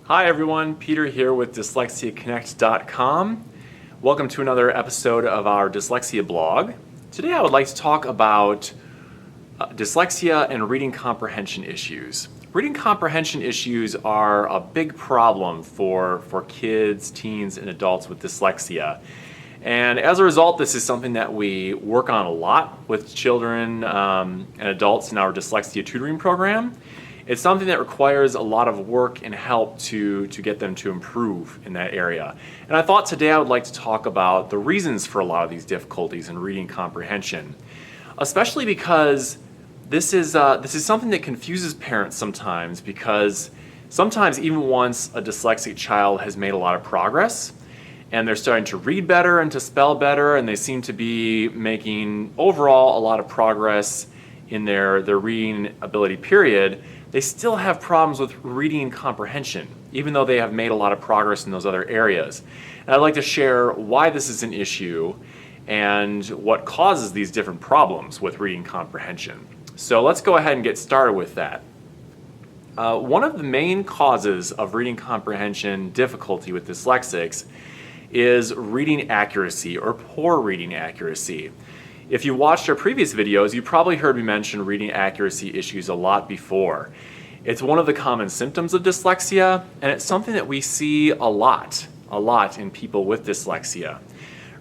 Hi everyone, Peter here with dyslexiaconnect.com. Welcome to another episode of our dyslexia blog. Today I would like to talk about dyslexia and reading comprehension issues. Reading comprehension issues are a big problem for kids, teens, and adults with dyslexia. And as a result, this is something that we work on a lot with children and adults in our dyslexia tutoring program. It's something that requires a lot of work and help to get them to improve in that area. And I thought today I would like to talk about the reasons for a lot of these difficulties in reading comprehension, especially because this is something that confuses parents sometimes, because sometimes even once a dyslexic child has made a lot of progress and they're starting to read better and to spell better, and they seem to be making overall a lot of progress in their reading ability period, they still have problems with reading comprehension, even though they have made a lot of progress in those other areas. And I'd like to share why this is an issue and what causes these different problems with reading comprehension. So let's go ahead and get started with that. One of the main causes of reading comprehension difficulty with dyslexics is reading accuracy or poor reading accuracy. If you watched our previous videos, you probably heard me mention reading accuracy issues a lot before. It's one of the common symptoms of dyslexia, and it's something that we see a lot in people with dyslexia.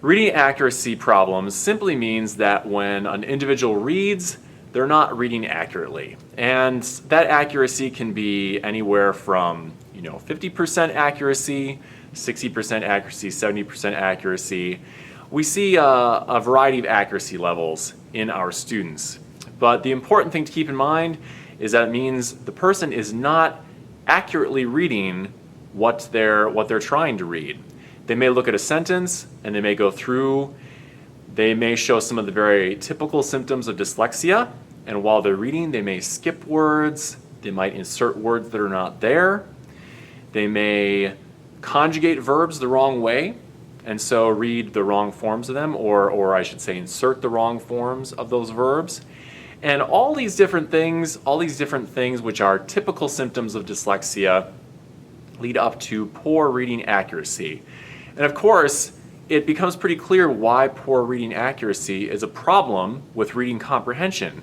Reading accuracy problems simply means that when an individual reads, they're not reading accurately. And that accuracy can be anywhere from 50% accuracy, 60% accuracy, 70% accuracy. We see a variety of accuracy levels in our students, but the important thing to keep in mind is that it means the person is not accurately reading what they're trying to read. They may look at a sentence and they may go through, they may show some of the very typical symptoms of dyslexia, and while they're reading they may skip words, they might insert words that are not there, they may conjugate verbs the wrong way, and so read the wrong forms of them, or I should say insert the wrong forms of those verbs. And all these different things which are typical symptoms of dyslexia lead up to poor reading accuracy. And of course, it becomes pretty clear why poor reading accuracy is a problem with reading comprehension.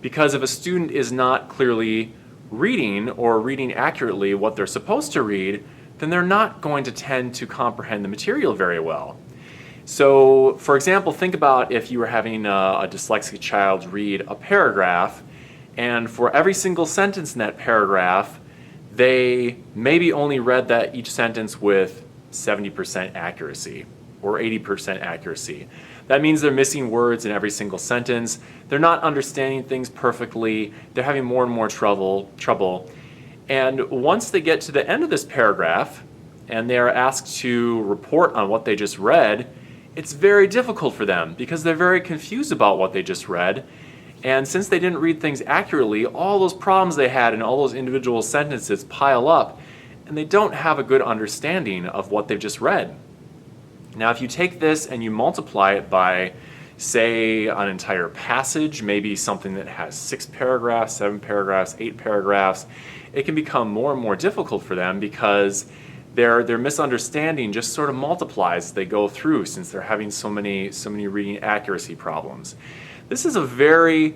Because if a student is not clearly reading or reading accurately what they're supposed to read, then they're not going to tend to comprehend the material very well. So, for example, think about if you were having a dyslexic child read a paragraph, and for every single sentence in that paragraph, they maybe only read that each sentence with 70% accuracy or 80% accuracy. That means they're missing words in every single sentence, they're not understanding things perfectly, they're having more and more trouble. And once they get to the end of this paragraph and they are asked to report on what they just read, it's very difficult for them because they're very confused about what they just read. And since they didn't read things accurately, all those problems they had in all those individual sentences pile up, and they don't have a good understanding of what they've just read. Now, if you take this and you multiply it by, say, an entire passage, maybe something that has 6 paragraphs, 7 paragraphs, 8 paragraphs, it can become more and more difficult for them because their misunderstanding just sort of multiplies as they go through, since they're having so many reading accuracy problems. This is a very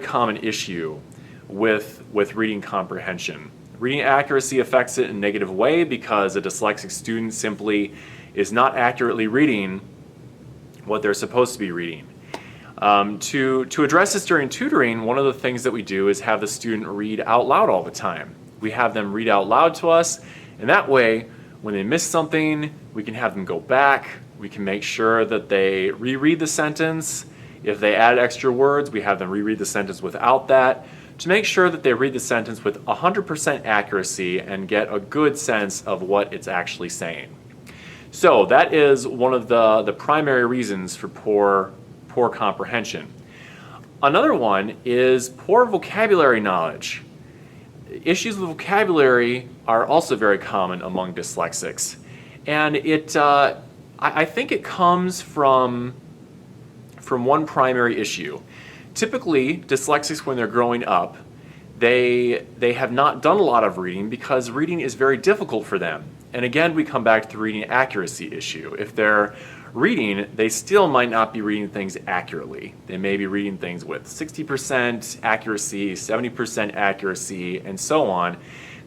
common issue with reading comprehension. Reading accuracy affects it in a negative way because a dyslexic student simply is not accurately reading what they're supposed to be reading. To address this during tutoring, one of the things that we do is have the student read out loud all the time. We have them read out loud to us, and that way, when they miss something, we can have them go back, we can make sure that they reread the sentence. If they add extra words, we have them reread the sentence without that, to make sure that they read the sentence with 100% accuracy and get a good sense of what it's actually saying. So that is one of the primary reasons for poor comprehension. Another one is poor vocabulary knowledge. Issues with vocabulary are also very common among dyslexics, and I think it comes from one primary issue. Typically, dyslexics, when they're growing up, they have not done a lot of reading because reading is very difficult for them. And again, we come back to the reading accuracy issue. If they're reading, they still might not be reading things accurately. They may be reading things with 60% accuracy, 70% accuracy, and so on.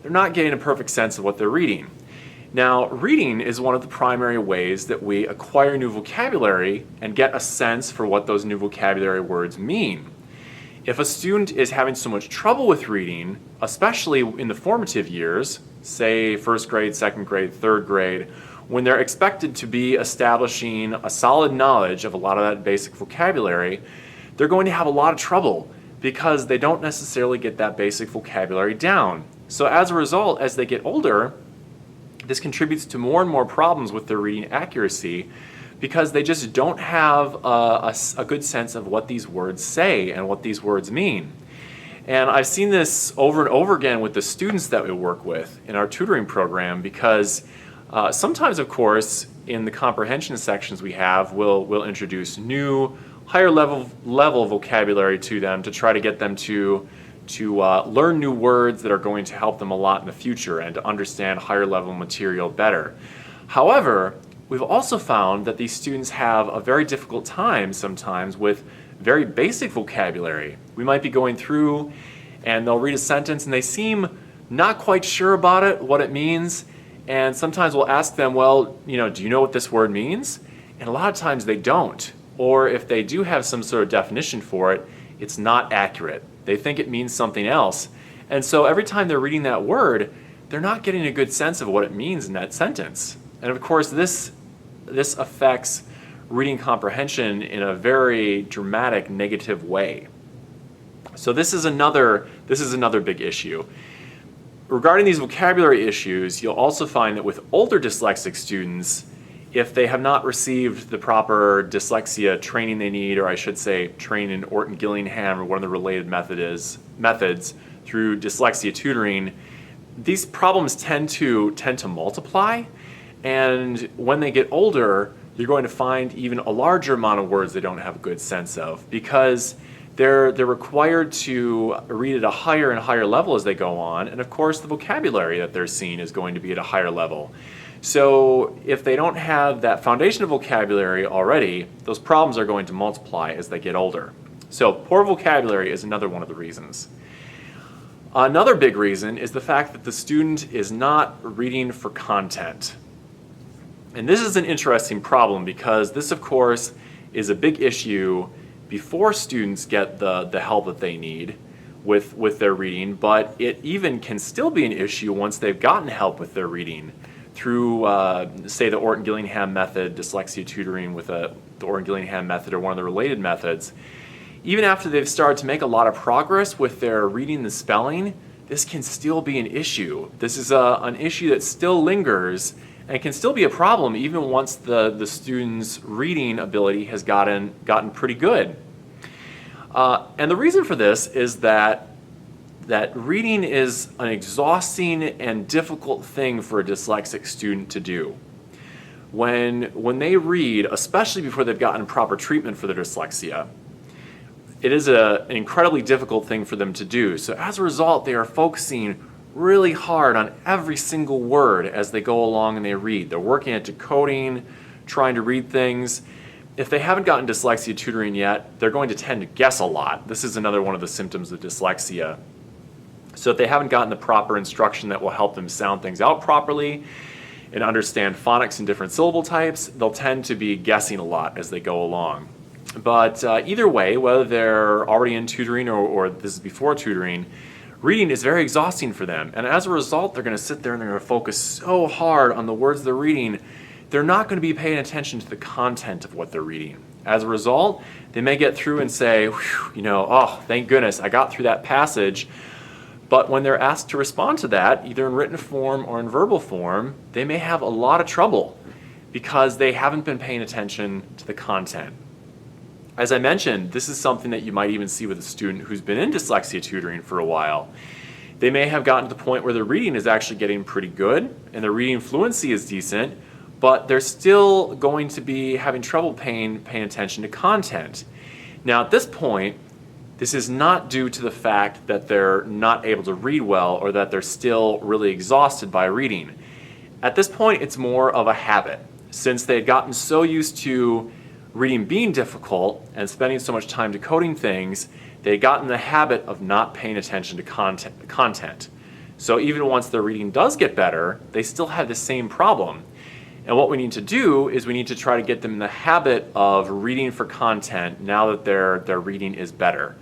They're not getting a perfect sense of what they're reading. Now, reading is one of the primary ways that we acquire new vocabulary and get a sense for what those new vocabulary words mean. If a student is having so much trouble with reading, especially in the formative years, say first grade, second grade, third grade, when they're expected to be establishing a solid knowledge of a lot of that basic vocabulary, they're going to have a lot of trouble because they don't necessarily get that basic vocabulary down. So as a result, as they get older, this contributes to more and more problems with their reading accuracy because they just don't have a good sense of what these words say and what these words mean. And I've seen this over and over again with the students that we work with in our tutoring program because sometimes, of course, in the comprehension sections we have, we'll introduce new, higher level vocabulary to them to try to get them to learn new words that are going to help them a lot in the future and to understand higher level material better. However, we've also found that these students have a very difficult time sometimes with very basic vocabulary. We might be going through and they'll read a sentence and they seem not quite sure about it, what it means, and sometimes we'll ask them, well, do you know what this word means? And a lot of times they don't. Or if they do have some sort of definition for it, it's not accurate. They think it means something else. And so every time they're reading that word, they're not getting a good sense of what it means in that sentence. And of course, this affects reading comprehension in a very dramatic negative way. So this is another big issue. Regarding these vocabulary issues, you'll also find that with older dyslexic students, if they have not received the proper dyslexia training they need, or I should say training in Orton-Gillingham or one of the related methods through dyslexia tutoring, these problems tend to multiply. And when they get older, you're going to find even a larger amount of words they don't have a good sense of because they're required to read at a higher and higher level as they go on. And of course, the vocabulary that they're seeing is going to be at a higher level. So if they don't have that foundation of vocabulary already, those problems are going to multiply as they get older. So poor vocabulary is another one of the reasons. Another big reason is the fact that the student is not reading for content. And this is an interesting problem because this, of course, is a big issue before students get the help that they need with their reading, but it even can still be an issue once they've gotten help with their reading through, say, the Orton-Gillingham method, dyslexia tutoring with the Orton-Gillingham method or one of the related methods. Even after they've started to make a lot of progress with their reading and spelling, this can still be an issue. This is an issue that still lingers and it can still be a problem even once the student's reading ability has gotten pretty good. And the reason for this is that reading is an exhausting and difficult thing for a dyslexic student to do. When they read, especially before they've gotten proper treatment for their dyslexia, it is an incredibly difficult thing for them to do. So as a result, they are focusing really hard on every single word as they go along and they read. They're working at decoding, trying to read things. If they haven't gotten dyslexia tutoring yet, they're going to tend to guess a lot. This is another one of the symptoms of dyslexia. So if they haven't gotten the proper instruction that will help them sound things out properly and understand phonics and different syllable types, they'll tend to be guessing a lot as they go along. But either way, whether they're already in tutoring or this is before tutoring, reading is very exhausting for them. And as a result, they're going to sit there and they're going to focus so hard on the words they're reading, they're not going to be paying attention to the content of what they're reading. As a result, they may get through and say, oh, thank goodness, I got through that passage. But when they're asked to respond to that, either in written form or in verbal form, they may have a lot of trouble because they haven't been paying attention to the content. As I mentioned, this is something that you might even see with a student who's been in dyslexia tutoring for a while. They may have gotten to the point where their reading is actually getting pretty good and their reading fluency is decent, but they're still going to be having trouble paying attention to content. Now at this point, this is not due to the fact that they're not able to read well or that they're still really exhausted by reading. At this point, it's more of a habit. Since they had gotten so used to reading being difficult and spending so much time decoding things, they had gotten the habit of not paying attention to content. So even once their reading does get better, they still have the same problem. And what we need to do is we need to try to get them in the habit of reading for content now that their reading is better.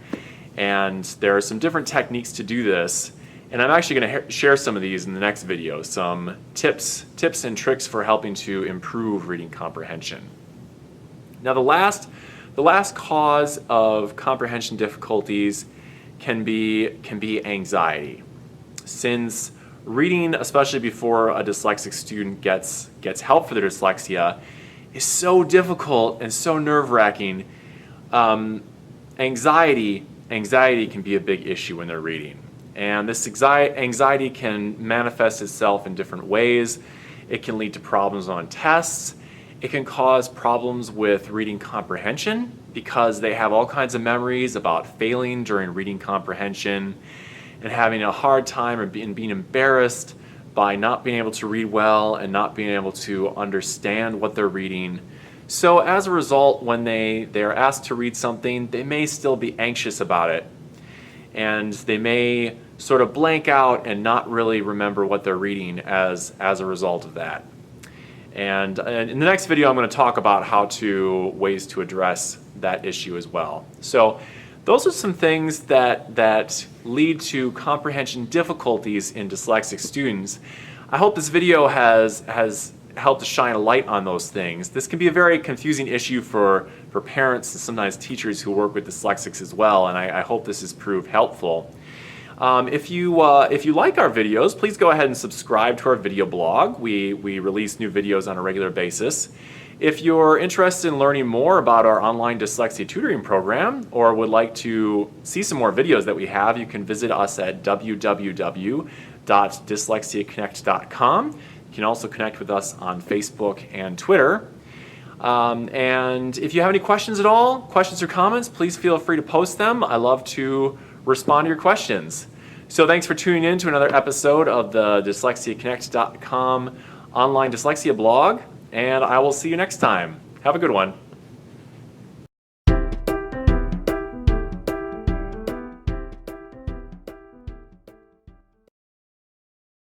And there are some different techniques to do this. And I'm actually going to share some of these in the next video, some tips and tricks for helping to improve reading comprehension. Now the last cause of comprehension difficulties can be anxiety. Since reading, especially before a dyslexic student gets help for their dyslexia, is so difficult and so nerve-wracking, anxiety can be a big issue when they're reading. And this anxiety can manifest itself in different ways. It can lead to problems on tests. It can cause problems with reading comprehension because they have all kinds of memories about failing during reading comprehension and having a hard time and being embarrassed by not being able to read well and not being able to understand what they're reading. So as a result, when they are asked to read something, they may still be anxious about it. And they may sort of blank out and not really remember what they're reading as a result of that. And in the next video, I'm going to talk about ways to address that issue as well. So those are some things that lead to comprehension difficulties in dyslexic students. I hope this video has helped to shine a light on those things. This can be a very confusing issue for parents and sometimes teachers who work with dyslexics as well, and I hope this has proved helpful. If you like our videos, please go ahead and subscribe to our video blog. We release new videos on a regular basis. If you're interested in learning more about our online dyslexia tutoring program or would like to see some more videos that we have, you can visit us at www.dyslexiaconnect.com. You can also connect with us on Facebook and Twitter. And if you have any questions at all, questions or comments, please feel free to post them. I love to respond to your questions. So thanks for tuning in to another episode of the dyslexiaconnect.com online dyslexia blog, and I will see you next time. Have a good one.